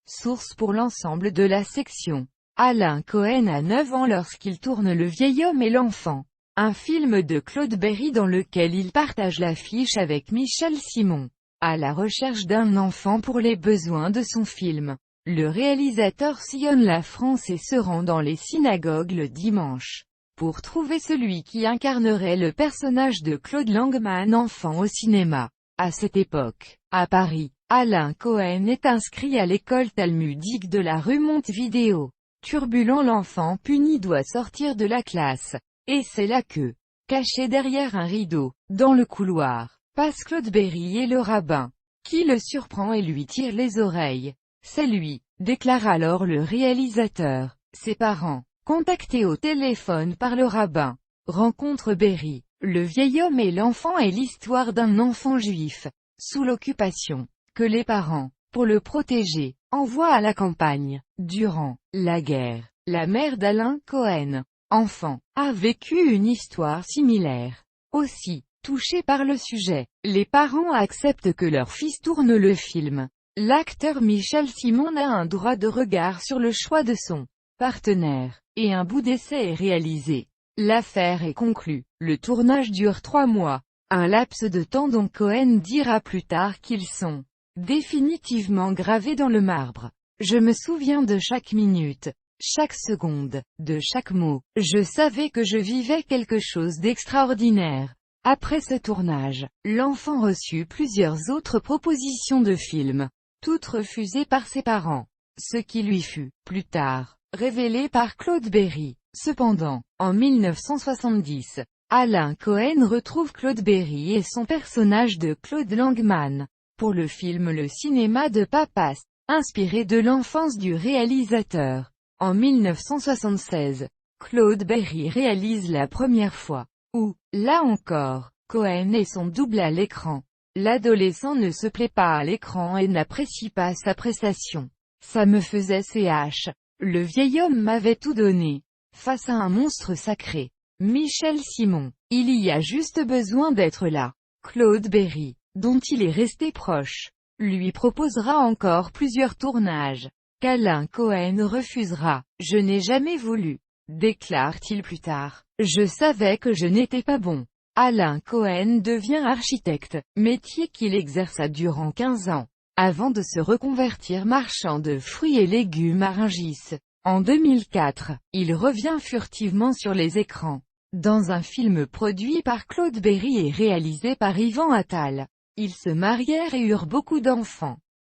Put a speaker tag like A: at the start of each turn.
A: Source pour l'ensemble de la section. Alain Cohen a 9 ans lorsqu'il tourne Le vieil homme et l'enfant, un film de Claude Berry dans lequel il partage l'affiche avec Michel Simon. À la recherche d'un enfant pour les besoins de son film, le réalisateur sillonne la France et se rend dans les synagogues le dimanche, pour trouver celui qui incarnerait le personnage de Claude Langmann enfant au cinéma. À cette époque, à Paris, Alain Cohen est inscrit à l'école talmudique de la rue Montevideo. Turbulent, l'enfant puni doit sortir de la classe, et c'est là que, caché derrière un rideau, dans le couloir, passe Claude Berry et le rabbin, qui le surprend et lui tire les oreilles. C'est lui, déclare alors le réalisateur. Ses parents, contactés au téléphone par le rabbin, rencontrent Berry. Le vieil homme et l'enfant est l'histoire d'un enfant juif, sous l'occupation, que les parents, pour le protéger, envoient à la campagne. Durant la guerre, la mère d'Alain Cohen, enfant, a vécu une histoire similaire. Aussi, touchés par le sujet, les parents acceptent que leur fils tourne le film. L'acteur Michel Simon a un droit de regard sur le choix de son partenaire, et un bout d'essai est réalisé. L'affaire est conclue. Le tournage dure 3 mois, un laps de temps dont Cohen dira plus tard qu'ils sont définitivement gravés dans le marbre. Je me souviens de chaque minute, chaque seconde, de chaque mot. Je savais que je vivais quelque chose d'extraordinaire. Après ce tournage, l'enfant reçut plusieurs autres propositions de films, toutes refusées par ses parents, ce qui lui fut, plus tard, révélé par Claude Berry. Cependant, en 1970, Alain Cohen retrouve Claude Berry et son personnage de Claude Langmann, pour le film Le cinéma de Papas, inspiré de l'enfance du réalisateur. En 1976, Claude Berry réalise La première fois, où, là encore, Cohen est son double à l'écran. L'adolescent ne se plaît pas à l'écran et n'apprécie pas sa prestation. Ça me faisait CH. Le vieil homme m'avait tout donné. Face à un monstre sacré. Michel Simon. Il y a juste besoin d'être là. Claude Berry, dont il est resté proche, lui proposera encore plusieurs tournages, qu'Alain Cohen refusera. Je n'ai jamais voulu, déclare-t-il plus tard. Je savais que je n'étais pas bon. Alain Cohen devient architecte, métier qu'il exerça durant 15 ans, avant de se reconvertir marchand de fruits et légumes à Rungis. En 2004, il revient furtivement sur les écrans, dans un film produit par Claude Berry et réalisé par Yvan Attal. Ils se marièrent et eurent beaucoup d'enfants.